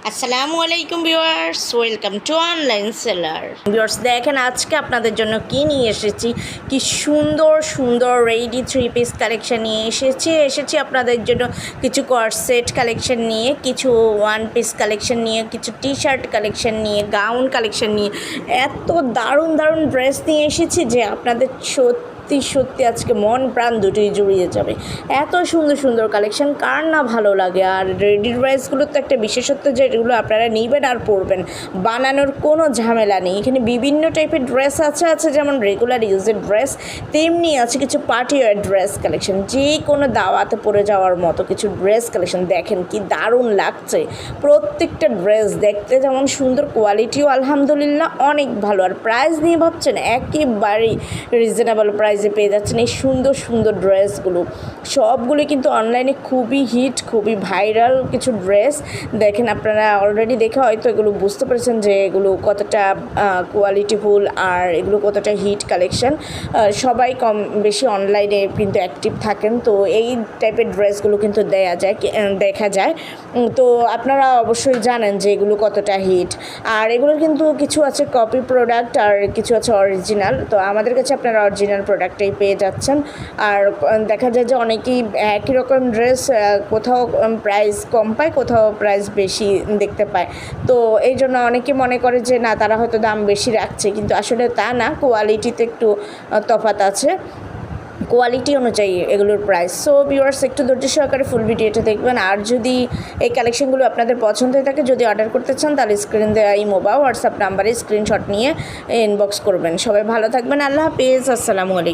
আসসালামু আলাইকুম viewers, welcome to online seller. Viewers দেখেন আজকে আপনাদের জন্য কি নিয়ে এসেছি, কি সুন্দর সুন্দর রেডি 3 পিস কালেকশন নিয়ে এসেছি আপনাদের জন্য কিছু কর্সেট কালেকশন নিয়ে, কিছু 1 পিস কালেকশন নিয়ে, কিছু টি-শার্ট কালেকশন নিয়ে, গাউন কালেকশন নিয়ে। এত দারুণ দারুণ ড্রেস নিয়ে এসেছি যে আপনাদের সত্যি আজকে মন প্রাণ দুটোই জুড়িয়ে যাবে। এত সুন্দর সুন্দর কালেকশন কার না ভালো লাগে। আর রেডি ড্রেসগুলোর তো একটা বিশেষত্ব যে এগুলো আপনারা নেবেন আর পরবেন, বানানোর কোনো ঝামেলা নেই। এখানে বিভিন্ন টাইপের ড্রেস আছে যেমন রেগুলার ইউজের ড্রেস, তেমনি আছে কিছু পার্টি ওয়্যার ড্রেস কালেকশন, যে কোনো দাওয়াতে পরে যাওয়ার মতো কিছু ড্রেস কালেকশন। দেখেন কি দারুণ লাগছে প্রত্যেকটা ড্রেস, দেখতে যেমন সুন্দর, কোয়ালিটিও আলহামদুলিল্লাহ অনেক ভালো। আর প্রাইস নিয়ে ভাবছেন, একেবারেই রিজনেবল প্রাইসে পেয়ে যাচ্ছেন এই সুন্দর সুন্দর ড্রেসগুলো। সবগুলো কিন্তু অনলাইনে খুবই হিট, খুবই ভাইরাল কিছু ড্রেস। দেখেন আপনারা অলরেডি দেখে হয়তো এগুলো বুঝতে পেরেছেন যে এগুলো কতটা কোয়ালিটিফুল আর এগুলো কতটা হিট কালেকশন। সবাই কম বেশি অনলাইনে কিন্তু অ্যাক্টিভ থাকেন, তো এই টাইপের ড্রেসগুলো কিন্তু দেখা যায়। তো আপনারা অবশ্যই জানেন যে এগুলো কতটা হিট। আর এগুলোর কিন্তু কিছু আছে কপি প্রোডাক্ট আর কিছু আছে অরিজিনাল। তো আমাদের কাছে আপনারা অরিজিনাল প্রোডাক্টটাই পেয়ে যাচ্ছেন। আর দেখা যায় যে অনেকেই একই রকম ড্রেস কোথাও প্রাইস কম পায়, কোথাও প্রাইস বেশি দেখতে পায়। তো এই জন্য অনেকে মনে করে যে না, তারা হয়তো দাম বেশি রাখছে, কিন্তু আসলে তা না, কোয়ালিটিতে একটু তফাৎ আছে, কোয়ালিটি অনুযায়ী এগুলোর প্রাইস। সো ভিউয়ার্স একটু ধৈর্য সহকারে ফুল ভিডিওটা দেখবেন। আর যদি এই কালেকশনগুলো আপনাদের পছন্দ হয়ে থাকে, যদি অর্ডার করতে চান, তাহলে স্ক্রিন দেওয়া ইমো বা হোয়াটসঅ্যাপ নাম্বারে স্ক্রিনশট নিয়ে ইনবক্স করবেন। সবাই ভালো থাকবেন, আল্লাহ হাফেজ, আসসালামু আলাইকুম।